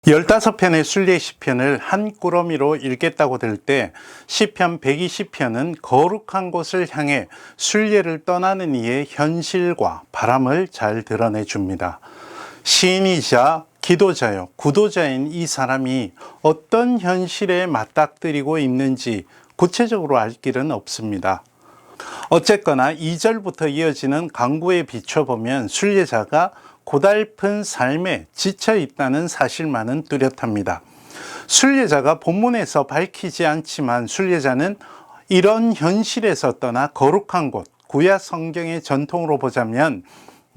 15편의 순례 시편을 한 꾸러미로 읽겠다고 될 때 시편 120편은 거룩한 곳을 향해 순례를 떠나는 이의 현실과 바람을 잘 드러내 줍니다. 시인이자 기도자요, 구도자인 이 사람이 어떤 현실에 맞닥뜨리고 있는지 구체적으로 알 길은 없습니다. 어쨌거나 2절부터 이어지는 강구에 비춰보면 순례자가 고달픈 삶에 지쳐 있다는 사실만은 뚜렷합니다. 순례자가 본문에서 밝히지 않지만 순례자는 이런 현실에서 떠나 거룩한 곳, 구약 성경의 전통으로 보자면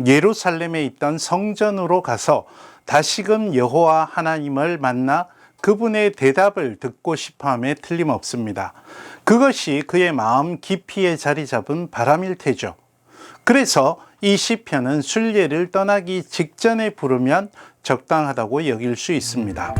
예루살렘에 있던 성전으로 가서 다시금 여호와 하나님을 만나 그분의 대답을 듣고 싶어함에 틀림없습니다. 그것이 그의 마음 깊이에 자리 잡은 바람일 테죠. 그래서 이 시편은 순례를 떠나기 직전에 부르면 적당하다고 여길 수 있습니다.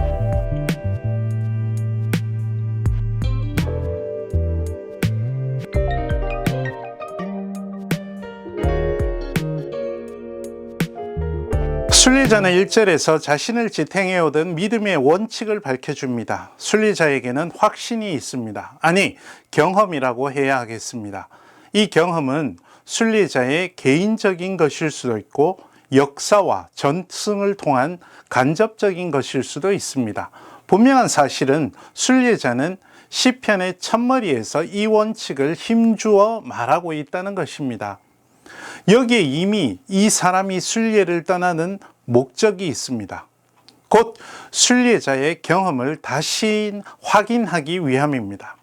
순례자는 1절에서 자신을 지탱해오던 믿음의 원칙을 밝혀줍니다. 순례자에게는 확신이 있습니다. 아니, 경험이라고 해야 하겠습니다. 이 경험은 순례자의 개인적인 것일 수도 있고 역사와 전승을 통한 간접적인 것일 수도 있습니다. 분명한 사실은 순례자는 시편의 첫머리에서 이 원칙을 힘주어 말하고 있다는 것입니다. 여기에 이미 이 사람이 순례를 떠나는 목적이 있습니다. 곧 순례자의 경험을 다시 확인하기 위함입니다.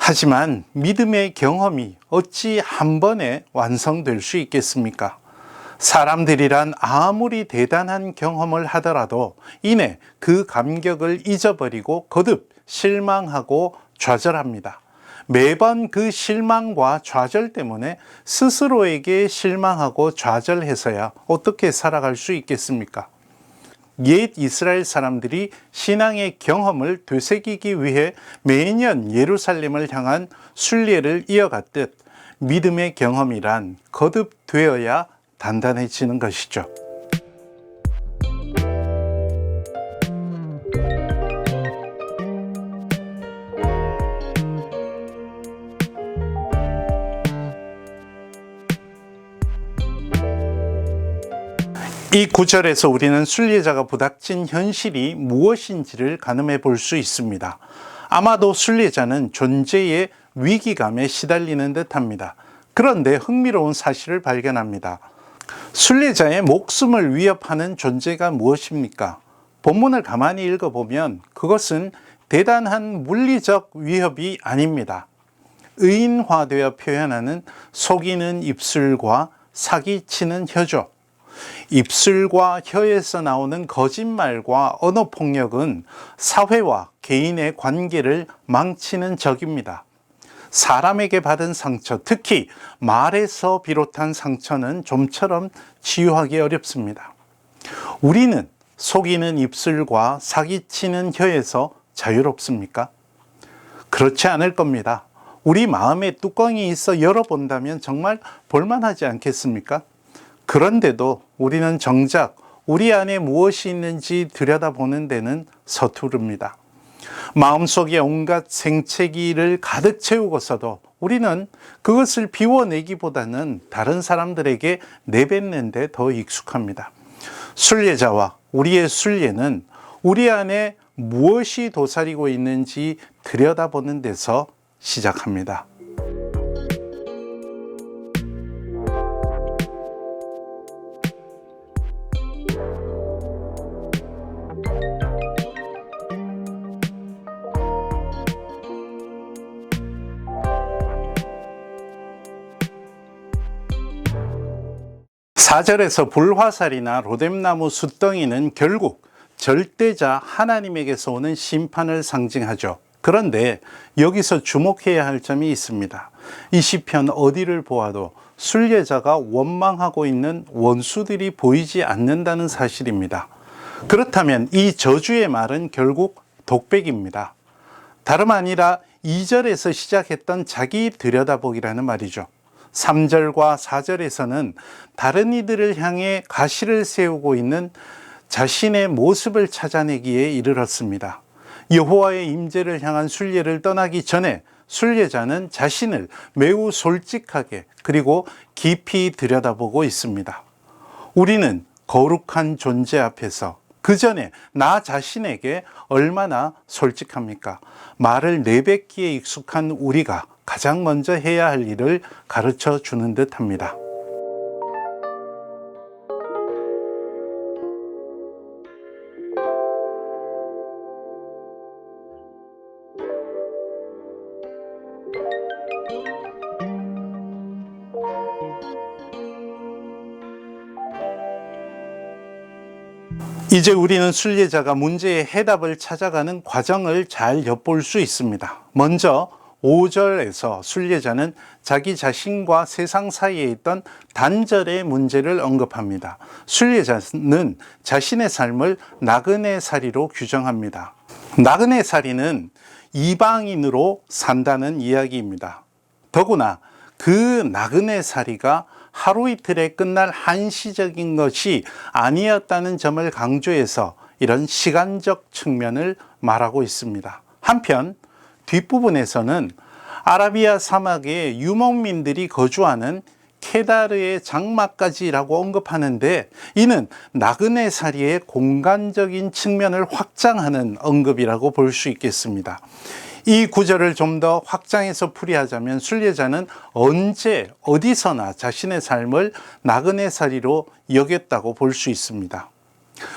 하지만 믿음의 경험이 어찌 한 번에 완성될 수 있겠습니까? 사람들이란 아무리 대단한 경험을 하더라도 이내 그 감격을 잊어버리고 거듭 실망하고 좌절합니다. 매번 그 실망과 좌절 때문에 스스로에게 실망하고 좌절해서야 어떻게 살아갈 수 있겠습니까? 옛 이스라엘 사람들이 신앙의 경험을 되새기기 위해 매년 예루살렘을 향한 순례를 이어갔듯 믿음의 경험이란 거듭되어야 단단해지는 것이죠. 이 구절에서 우리는 순례자가 부닥친 현실이 무엇인지를 가늠해 볼 수 있습니다. 아마도 순례자는 존재의 위기감에 시달리는 듯합니다. 그런데 흥미로운 사실을 발견합니다. 순례자의 목숨을 위협하는 존재가 무엇입니까? 본문을 가만히 읽어보면 그것은 대단한 물리적 위협이 아닙니다. 의인화되어 표현하는 속이는 입술과 사기치는 혀죠. 입술과 혀에서 나오는 거짓말과 언어폭력은 사회와 개인의 관계를 망치는 적입니다. 사람에게 받은 상처, 특히 말에서 비롯한 상처는 좀처럼 치유하기 어렵습니다. 우리는 속이는 입술과 사기치는 혀에서 자유롭습니까? 그렇지 않을 겁니다. 우리 마음에 뚜껑이 있어 열어본다면 정말 볼만하지 않겠습니까? 그런데도 우리는 정작 우리 안에 무엇이 있는지 들여다보는 데는 서투릅니다. 마음속에 온갖 생채기를 가득 채우고서도 우리는 그것을 비워내기보다는 다른 사람들에게 내뱉는 데 더 익숙합니다. 순례자와 우리의 순례는 우리 안에 무엇이 도사리고 있는지 들여다보는 데서 시작합니다. 4절에서 불화살이나 로뎀나무 숫덩이는 결국 절대자 하나님에게서 오는 심판을 상징하죠. 그런데 여기서 주목해야 할 점이 있습니다. 이 시편 어디를 보아도 순례자가 원망하고 있는 원수들이 보이지 않는다는 사실입니다. 그렇다면 이 저주의 말은 결국 독백입니다. 다름 아니라 2절에서 시작했던 자기 들여다보기라는 말이죠. 3절과 4절에서는 다른 이들을 향해 가시를 세우고 있는 자신의 모습을 찾아내기에 이르렀습니다. 여호와의 임재를 향한 순례를 떠나기 전에 순례자는 자신을 매우 솔직하게 그리고 깊이 들여다보고 있습니다. 우리는 거룩한 존재 앞에서 그 전에 나 자신에게 얼마나 솔직합니까? 말을 내뱉기에 익숙한 우리가 가장 먼저 해야 할 일을 가르쳐 주는 듯 합니다. 이제 우리는 순례자가 문제의 해답을 찾아가는 과정을 잘 엿볼 수 있습니다. 먼저 5절에서 순례자는 자기 자신과 세상 사이에 있던 단절의 문제를 언급합니다. 순례자는 자신의 삶을 나그네살이로 규정합니다. 나그네살이는 이방인으로 산다는 이야기입니다. 더구나 그 나그네살이가 하루 이틀에 끝날 한시적인 것이 아니었다는 점을 강조해서 이런 시간적 측면을 말하고 있습니다. 한편 뒷부분에서는 아라비아 사막에 유목민들이 거주하는 케다르의 장막까지라고 언급하는데 이는 나그네살이의 공간적인 측면을 확장하는 언급이라고 볼 수 있겠습니다. 이 구절을 좀 더 확장해서 풀이하자면 순례자는 언제 어디서나 자신의 삶을 나그네살이로 여겼다고 볼 수 있습니다.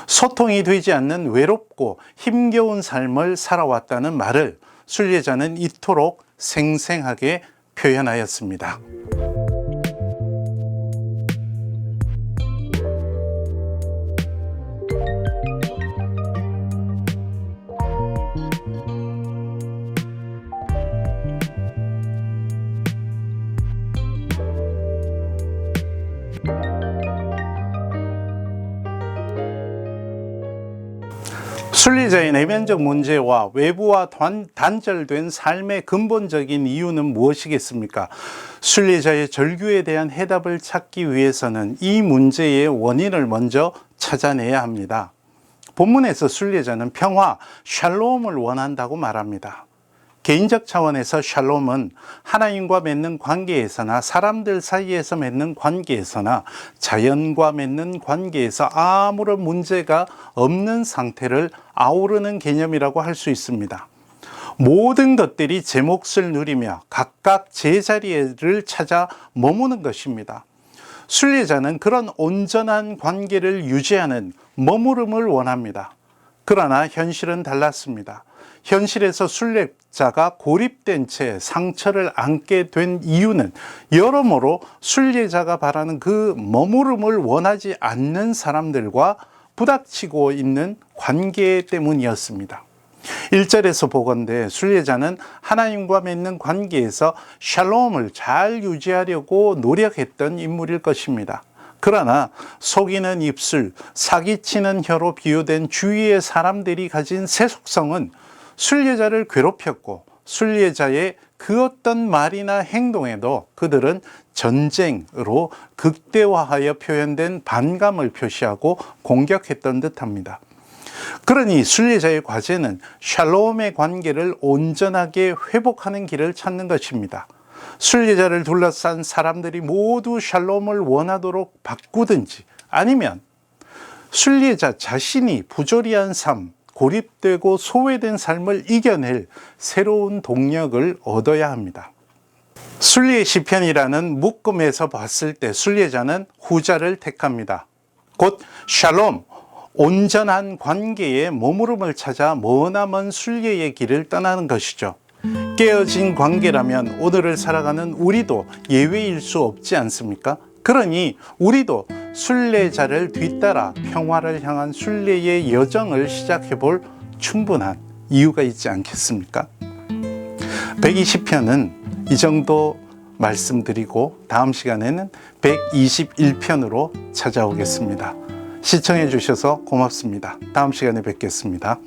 소통이 되지 않는 외롭고 힘겨운 삶을 살아왔다는 말을 순례자는 이토록 생생하게 표현하였습니다. 순례자의 내면적 문제와 외부와 단절된 삶의 근본적인 이유는 무엇이겠습니까? 순례자의 절규에 대한 해답을 찾기 위해서는 이 문제의 원인을 먼저 찾아내야 합니다. 본문에서 순례자는 평화, 샬롬을 원한다고 말합니다. 개인적 차원에서 샬롬은 하나님과 맺는 관계에서나 사람들 사이에서 맺는 관계에서나 자연과 맺는 관계에서 아무런 문제가 없는 상태를 아우르는 개념이라고 할 수 있습니다. 모든 것들이 제 몫을 누리며 각각 제자리를 찾아 머무는 것입니다. 순례자는 그런 온전한 관계를 유지하는 머무름을 원합니다. 그러나 현실은 달랐습니다. 현실에서 순례자가 고립된 채 상처를 안게 된 이유는 여러모로 순례자가 바라는 그 머무름을 원하지 않는 사람들과 부닥치고 있는 관계 때문이었습니다. 1절에서 보건대 순례자는 하나님과 맺는 관계에서 샬롬을 잘 유지하려고 노력했던 인물일 것입니다. 그러나 속이는 입술, 사기치는 혀로 비유된 주위의 사람들이 가진 세속성은 순례자를 괴롭혔고 순례자의 그 어떤 말이나 행동에도 그들은 전쟁으로 극대화하여 표현된 반감을 표시하고 공격했던 듯합니다. 그러니 순례자의 과제는 샬롬의 관계를 온전하게 회복하는 길을 찾는 것입니다. 순례자를 둘러싼 사람들이 모두 샬롬을 원하도록 바꾸든지 아니면 순례자 자신이 부조리한 삶, 고립되고 소외된 삶을 이겨낼 새로운 동력을 얻어야 합니다. 순례의 시편이라는 묶음에서 봤을 때 순례자는 후자를 택합니다. 곧 샬롬, 온전한 관계의 머무름을 찾아 머나먼 순례의 길을 떠나는 것이죠. 깨어진 관계라면 오늘을 살아가는 우리도 예외일 수 없지 않습니까? 그러니 우리도 순례자를 뒤따라 평화를 향한 순례의 여정을 시작해 볼 충분한 이유가 있지 않겠습니까? 120편은 이 정도 말씀드리고 다음 시간에는 121편으로 찾아오겠습니다. 시청해 주셔서 고맙습니다. 다음 시간에 뵙겠습니다.